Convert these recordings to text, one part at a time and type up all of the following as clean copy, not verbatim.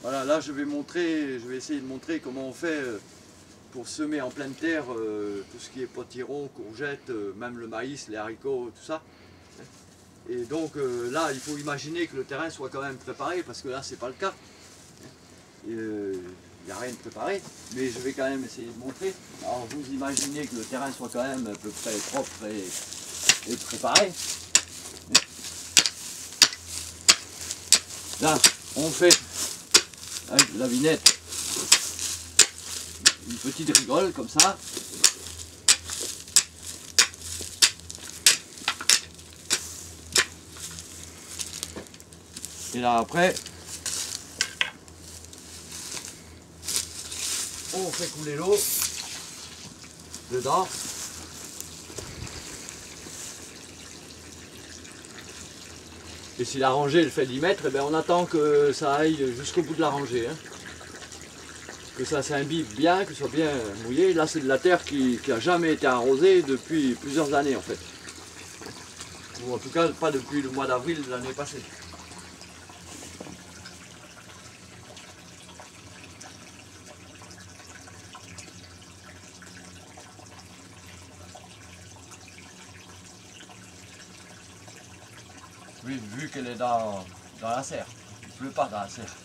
Voilà, là je vais essayer de montrer comment on fait pour semer en pleine terre tout ce qui est potiron, courgettes, même le maïs, les haricots, tout ça. Et donc là, il faut imaginer que le terrain soit quand même préparé, parce que là, c'est pas le cas. Il n'y a rien de préparé, mais je vais quand même essayer de montrer. Alors vous imaginez que le terrain soit quand même à peu près propre et préparé. Là, on fait avec la vinette une petite rigole comme ça. Et là après, on fait couler l'eau dedans. Et si la rangée elle fait 10 mètres, eh bien on attend que ça aille jusqu'au bout de la rangée. Hein. Que ça s'imbibe bien, que ce soit bien mouillé. Là c'est de la terre qui n'a jamais été arrosée depuis plusieurs années en fait. Ou en tout cas pas depuis le mois d'avril de l'année passée. Oui, vu qu'elle est dans la serre, il ne pleut pas dans la serre.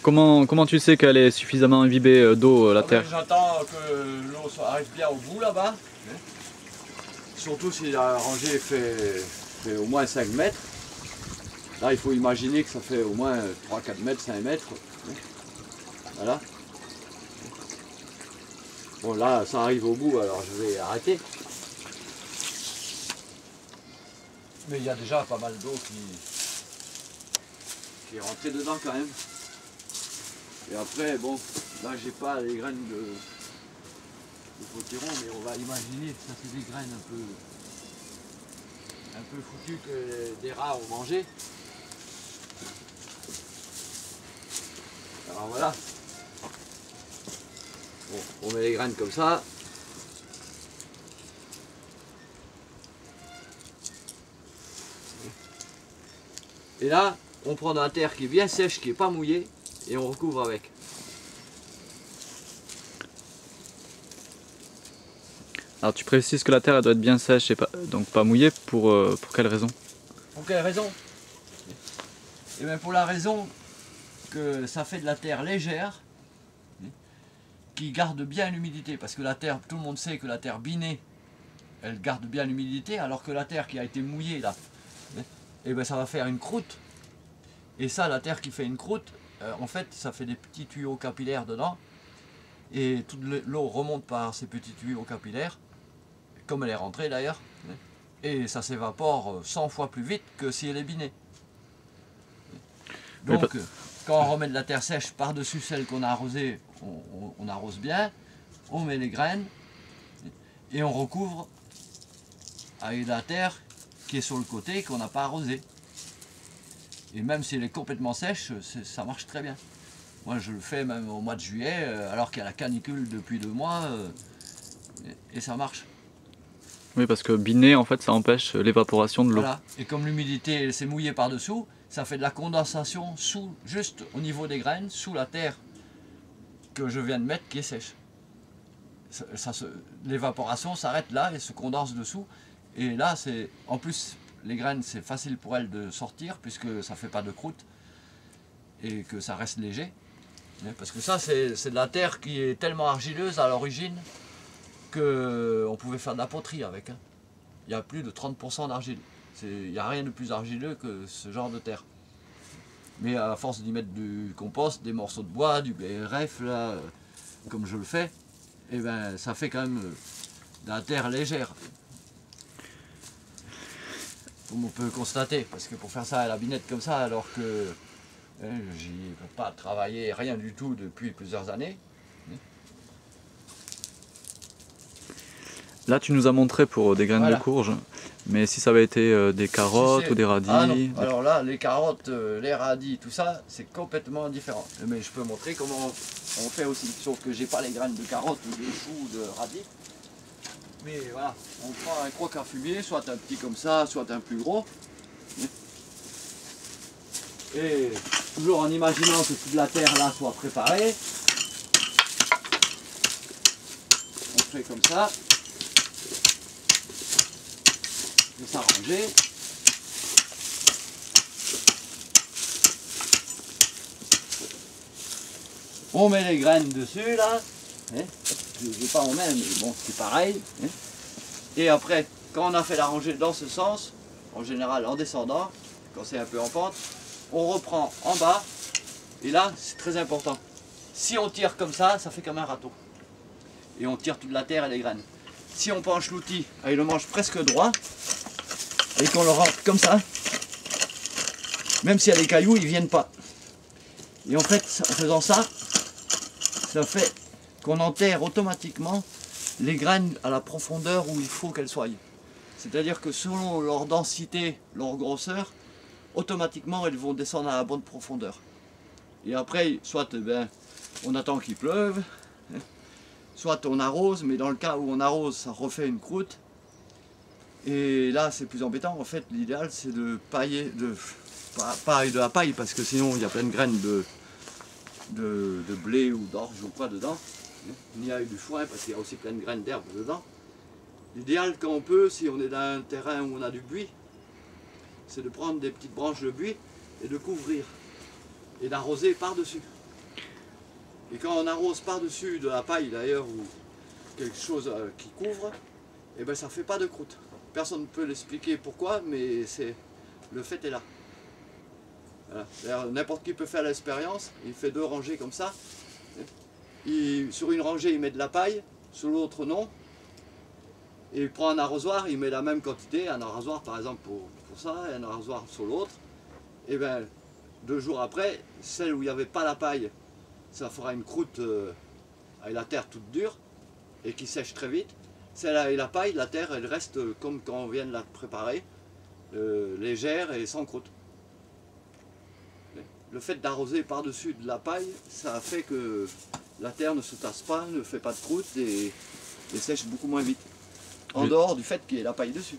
Comment tu sais qu'elle est suffisamment imbibée d'eau, la terre? J'attends que l'eau arrive bien au bout là-bas. Surtout si la rangée fait au moins 5 mètres. Là, il faut imaginer que ça fait au moins 3-4 mètres, 5 mètres. Voilà. Bon, là, ça arrive au bout, alors je vais arrêter. Mais il y a déjà pas mal d'eau qui est rentrée dedans quand même. Et après, bon, là, j'ai pas les graines de potiron, mais on va imaginer que ça c'est des graines un peu foutues que des rats ont mangé. Alors voilà. Bon, on met les graines comme ça. Et là, on prend de la terre qui est bien sèche, qui n'est pas mouillée, et on recouvre avec. Alors tu précises que la terre elle doit être bien sèche et donc pas mouillée, pour quelle raison? Pour quelle raison? Eh bien pour la raison que ça fait de la terre légère, qui garde bien l'humidité, parce que la terre, tout le monde sait que la terre binée, elle garde bien l'humidité, alors que la terre qui a été mouillée là, eh bien ça va faire une croûte. Et ça, la terre qui fait une croûte, en fait, ça fait des petits tuyaux capillaires dedans, et toute l'eau remonte par ces petits tuyaux capillaires, comme elle est rentrée d'ailleurs, et ça s'évapore 100 fois plus vite que si elle est binée. Donc, quand on remet de la terre sèche par-dessus celle qu'on a arrosée, on arrose bien, on met les graines, et on recouvre avec de la terre qui est sur le côté, qu'on n'a pas arrosée. Et même si elle est complètement sèche, ça marche très bien. Moi je le fais même au mois de juillet, alors qu'il y a la canicule depuis 2 mois, et ça marche. Oui, parce que biner, en fait, ça empêche l'évaporation de l'eau. Voilà. Et comme l'humidité s'est mouillée par-dessous, ça fait de la condensation juste au niveau des graines, sous la terre que je viens de mettre qui est sèche. L'évaporation s'arrête là et se condense dessous. Et là, en plus, les graines, c'est facile pour elles de sortir puisque ça ne fait pas de croûte et que ça reste léger. Parce que ça, c'est de la terre qui est tellement argileuse à l'origine qu'on pouvait faire de la poterie avec. Il y a plus de 30% d'argile. Il n'y a rien de plus argileux que ce genre de terre. Mais à force d'y mettre du compost, des morceaux de bois, du BRF, là, comme je le fais, eh ben, ça fait quand même de la terre légère. Comme on peut constater, parce que pour faire ça à la binette comme ça, alors que j'y ai pas travaillé rien du tout depuis plusieurs années. Là, tu nous as montré pour des graines de courge. Mais si ça avait été des carottes Si c'est- ou des radis, Ah non, alors là, les carottes, les radis, tout ça, c'est complètement différent. Mais je peux montrer comment on fait aussi. Sauf que j'ai pas les graines de carottes ou de choux ou de radis. Mais voilà, on prend un croc à fumier, soit un petit comme ça, soit un plus gros. Et toujours en imaginant que toute la terre là soit préparée. On fait comme ça. De s'arranger. On met les graines dessus là. Hein, je n'ai pas en main, mais bon, c'est pareil. Hein. Et après, quand on a fait la rangée dans ce sens, en général en descendant, quand c'est un peu en pente, on reprend en bas. Et là, c'est très important. Si on tire comme ça fait comme un râteau. Et on tire toute la terre et les graines. Si on penche l'outil avec le manche presque droit, et qu'on le rentre comme ça, même s'il y a des cailloux, ils ne viennent pas. Et en fait, en faisant ça, ça fait qu'on enterre automatiquement les graines à la profondeur où il faut qu'elles soient. C'est-à-dire que selon leur densité, leur grosseur, automatiquement elles vont descendre à la bonne profondeur. Et après, soit on attend qu'il pleuve, soit on arrose, mais dans le cas où on arrose, ça refait une croûte. Et là, c'est plus embêtant. En fait, l'idéal, c'est de pailler, pas avec de la paille, parce que sinon, il y a plein de graines de blé ou d'orge ou quoi dedans. Ni avec du foin, parce qu'il y a aussi plein de graines d'herbe dedans. L'idéal, quand on peut, si on est dans un terrain où on a du buis, c'est de prendre des petites branches de buis et de couvrir. Et d'arroser par-dessus. Et quand on arrose par-dessus de la paille d'ailleurs, ou quelque chose qui couvre, et ben ça ne fait pas de croûte. Personne ne peut l'expliquer pourquoi, mais le fait est là. Voilà. N'importe qui peut faire l'expérience. Il fait 2 rangées comme ça. Sur une rangée, il met de la paille, sur l'autre non. Et il prend un arrosoir, il met la même quantité, un arrosoir par exemple pour ça, et un arrosoir sur l'autre. Et bien 2 jours après, celle où il n'y avait pas la paille, ça fera une croûte avec la terre toute dure et qui sèche très vite. Celle avec la paille, la terre, elle reste comme quand on vient de la préparer, légère et sans croûte. Le fait d'arroser par-dessus de la paille, ça fait que la terre ne se tasse pas, ne fait pas de croûte et sèche beaucoup moins vite. En dehors du fait qu'il y ait la paille dessus.